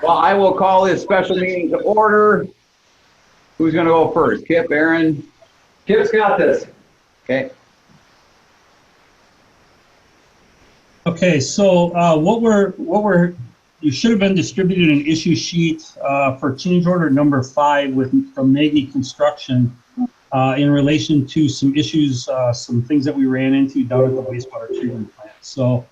Well, I will call this special meeting to order. Who's going to go first? Kip, Aaron? Kip's got this. Okay. Okay, so you should have been distributed an issue sheet for change order number 5 from Maggie Construction in relation to some issues, some things that we ran into down at the wastewater treatment plant. So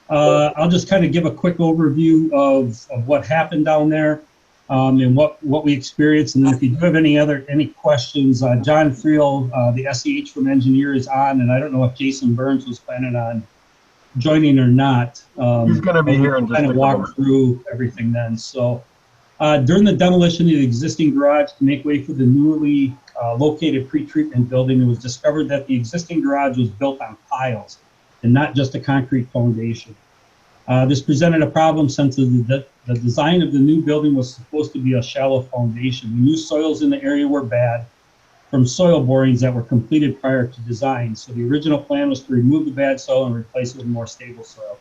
I'll just kind of give a quick overview of what happened down there and what we experienced. And then if you do have any questions, John Friel, the SEH from Engineer is on, and I don't know if Jason Burns was planning on joining or not. He's going to be here in just kind a of couple walk through everything then. So during the demolition of the existing garage to make way for the newly located pretreatment building, it was discovered that the existing garage was built on piles and not just a concrete foundation. This presented a problem since the design of the new building was supposed to be a shallow foundation. We knew soils in the area were bad from soil borings that were completed prior to design. So the original plan was to remove the bad soil and replace it with more stable soil.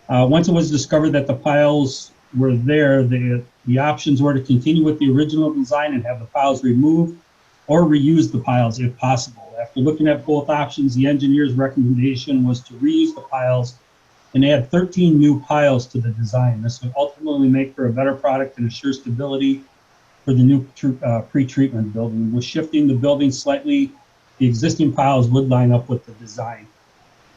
Once it was discovered that the piles were there, the options were to continue with the original design and have the piles removed or reuse the piles if possible. After looking at both options, the engineer's recommendation was to reuse the piles and add 13 new piles to the design. This would ultimately make for a better product and assure stability for the new pre-treatment building. With shifting the building slightly, the existing piles would line up with the design.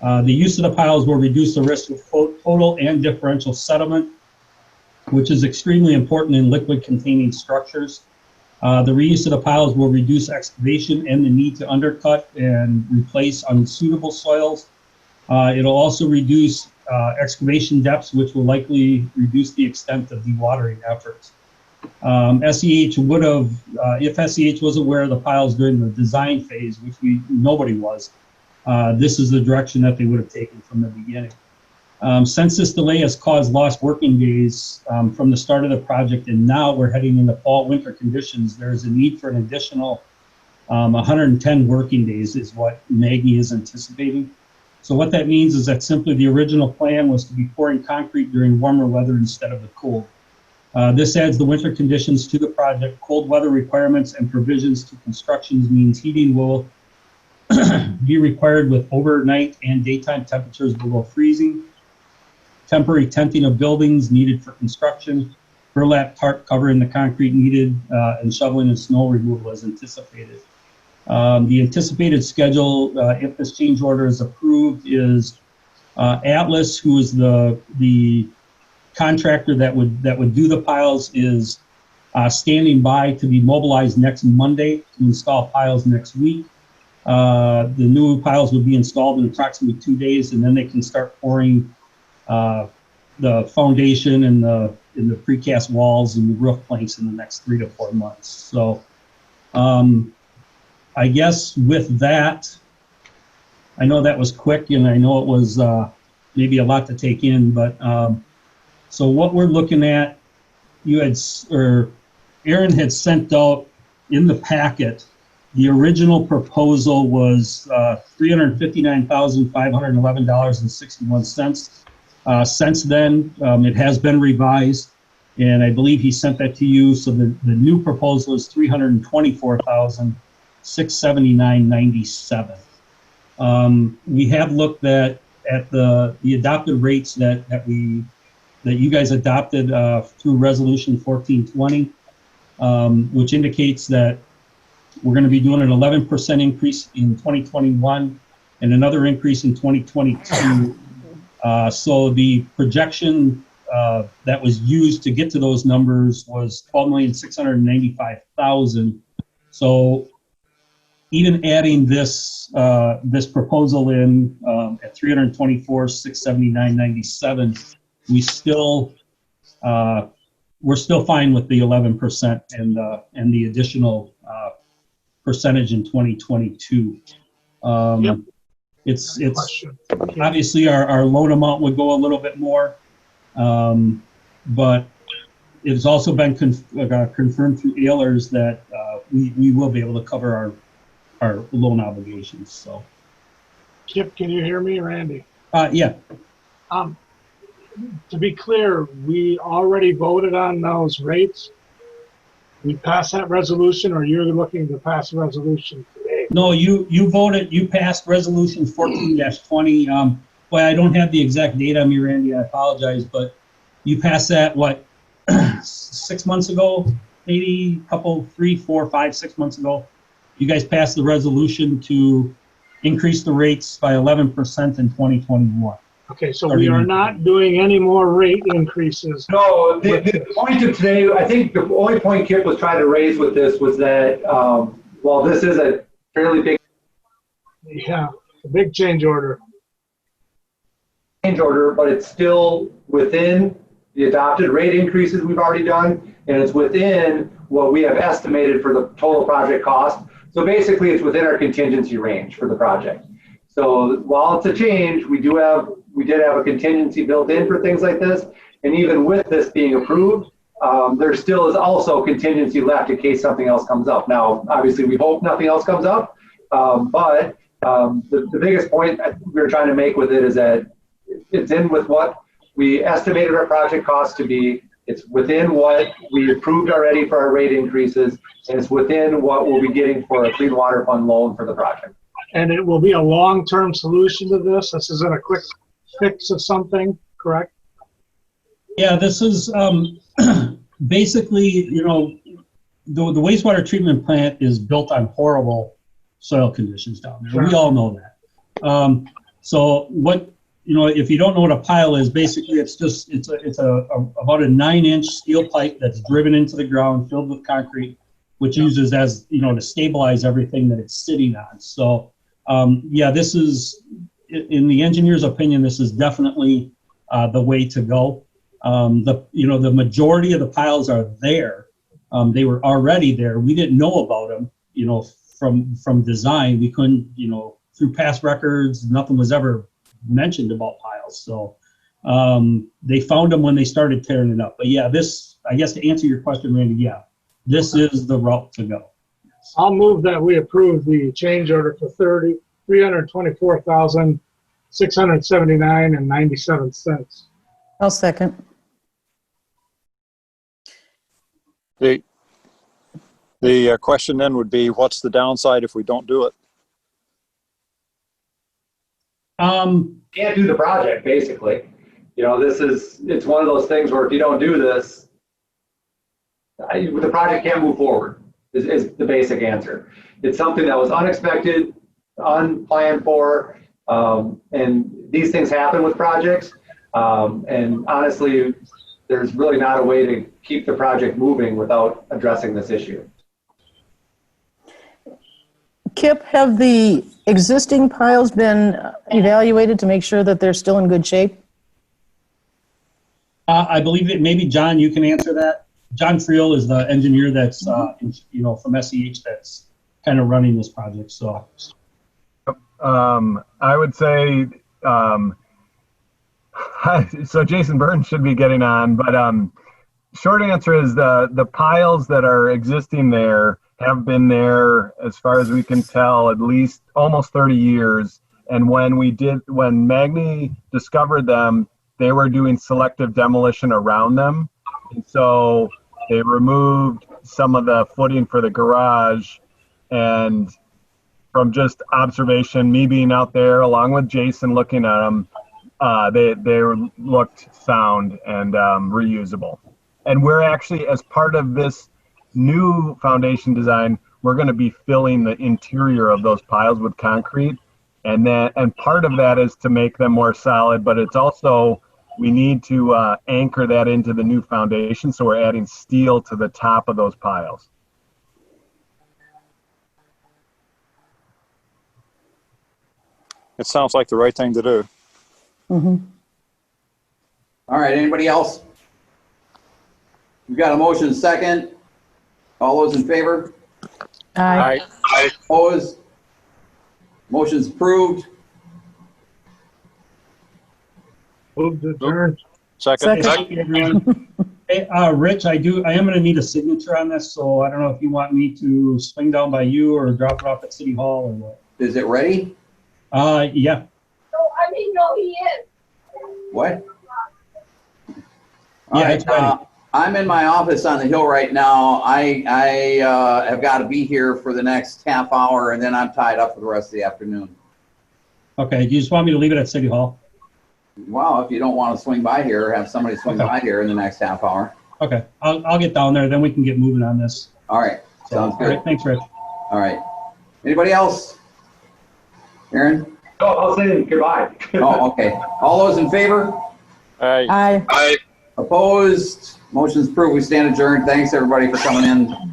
The use of the piles will reduce the risk of total and differential settlement, which is extremely important in liquid-containing structures. The reuse of the piles will reduce excavation and the need to undercut and replace unsuitable soils. It'll also reduce excavation depths, which will likely reduce the extent of dewatering efforts. SEH would have, if SEH was aware of the piles during the design phase, which nobody was, this is the direction that they would have taken from the beginning. Since this delay has caused lost working days from the start of the project, and now we're heading into fall-winter conditions, there is a need for an additional 110 working days is what Maggie is anticipating. So what that means is that simply the original plan was to be pouring concrete during warmer weather instead of the cold. This adds the winter conditions to the project. Cold weather requirements and provisions to constructions means heating will be required with overnight and daytime temperatures below freezing. Temporary tenting of buildings needed for construction. Burlap tarp covering the concrete needed, and shoveling and snow removal as anticipated. The anticipated schedule, if this change order is approved, is Atlas, who is the contractor that would do the piles, is standing by to be mobilized next Monday to install piles next week. The new piles would be installed in approximately 2 days, and then they can start pouring the foundation and the precast walls and the roof planks in the next 3 to 4 months. So I guess with that, I know that was quick, and I know it was maybe a lot to take in, but so what we're looking at, Aaron had sent out in the packet, the original proposal was $359,511.61. Since then, it has been revised, and I believe he sent that to you. So the new proposal is $324,679.97. We have looked at the adopted rates that you guys adopted through Resolution 1420, which indicates that we're going to be doing an 11% increase in 2021 and another increase in 2022. So the projection that was used to get to those numbers was $12,695,000. So even adding this proposal in at $324,679.97, we're still fine with the 11% and the additional percentage in 2022. Yep. It's obviously our loan amount would go a little bit more, but it's also been confirmed through Ehlers that we will be able to cover our loan obligations. So, Kip, can you hear me, Randy? Yeah. to be clear, we already voted on those rates. We passed that resolution, or you're looking to pass a resolution today? No, you voted, you passed resolution 14-20. Boy, I don't have the exact date on me, Randy, I apologize, but you passed that, what, 6 months ago? Maybe a couple, 3, 4, 5, 6 months ago. You guys passed the resolution to increase the rates by 11% in 2021. Okay, so we are not doing any more rate increases. No, the point of today, I think the only point Kip was trying to raise with this was that while this is a fairly big Yeah, a big change order. change order, but it's still within the adopted rate increases we've already done, and it's within what we have estimated for the total project cost. So basically, it's within our contingency range for the project. So while it's a change, we did have a contingency built in for things like this, and even with this being approved, there still is also contingency left in case something else comes up. Now, obviously, we hope nothing else comes up, but the biggest point we're trying to make with it is that it's in with what we estimated our project cost to be. It's within what we approved already for our rate increases, and it's within what we'll be getting for a Clean Water Fund loan for the project. And it will be a long-term solution to this. This isn't a quick fix of something, correct? Yeah, this is basically, you know, the wastewater treatment plant is built on horrible soil conditions down there. Sure. We all know that. So what, you know, if you don't know what a pile is, basically it's about a 9-inch steel pipe that's driven into the ground, filled with concrete, which uses as, you know, to stabilize everything that it's sitting on. So yeah, this is, in the engineer's opinion, this is definitely the way to go. The majority of the piles are there. They were already there. We didn't know about them, you know, from design. We couldn't, you know, through past records, nothing was ever mentioned about piles. So they found them when they started tearing it up. But yeah, this, I guess to answer your question, Randy, yeah, this is the route to go. I'll move that we approve the change order for $324,679.97. I'll second. The question then would be, what's the downside if we don't do it? Can't do the project, basically. You know, it's one of those things where if you don't do this, the project can't move forward, is the basic answer. It's something that was unexpected, unplanned for, and these things happen with projects. And honestly, there's really not a way to keep the project moving without addressing this issue. Kip, have the existing piles been evaluated to make sure that they're still in good shape? I believe that maybe John, you can answer that. John Friel is the engineer that's, you know, from SEH that's kind of running this project. So, I would say, so Jason Burns should be getting on, but short answer is the piles that are existing there have been there, as far as we can tell, at least almost 30 years. And when Magni discovered them, they were doing selective demolition around them. And so they removed some of the footing for the garage. And from just observation, me being out there along with Jason looking at them, they looked sound and reusable. And we're actually, as part of this new foundation design, we're going to be filling the interior of those piles with concrete. And part of that is to make them more solid, but it's also, we need to anchor that into the new foundation. So we're adding steel to the top of those piles. It sounds like the right thing to do. Mm-hmm. All right, anybody else? We've got a motion second. All those in favor? Aye. Opposed? Motion's approved. Move to adjourn. Second. thank you, everyone. Hey, Rich, I am going to need a signature on this, so I don't know if you want me to swing down by you or drop it off at City Hall or what. Is it ready? Yeah. No, he is. What? All Yeah, right, it's ready. I'm in my office on the hill right now. I have got to be here for the next half hour, and then I'm tied up for the rest of the afternoon. Okay, you just want me to leave it at City Hall? Well, if you don't want to swing by here, have somebody swing by here in the next half hour. Okay, I'll get down there, then we can get moving on this. All right, sounds All good. right, thanks, Rich. All right. Anybody else? Aaron? Oh, I'll say goodbye. Oh, okay. All those in favor? Aye. Aye. Opposed? Motion's approved. We stand adjourned. Thanks, everybody, for coming in.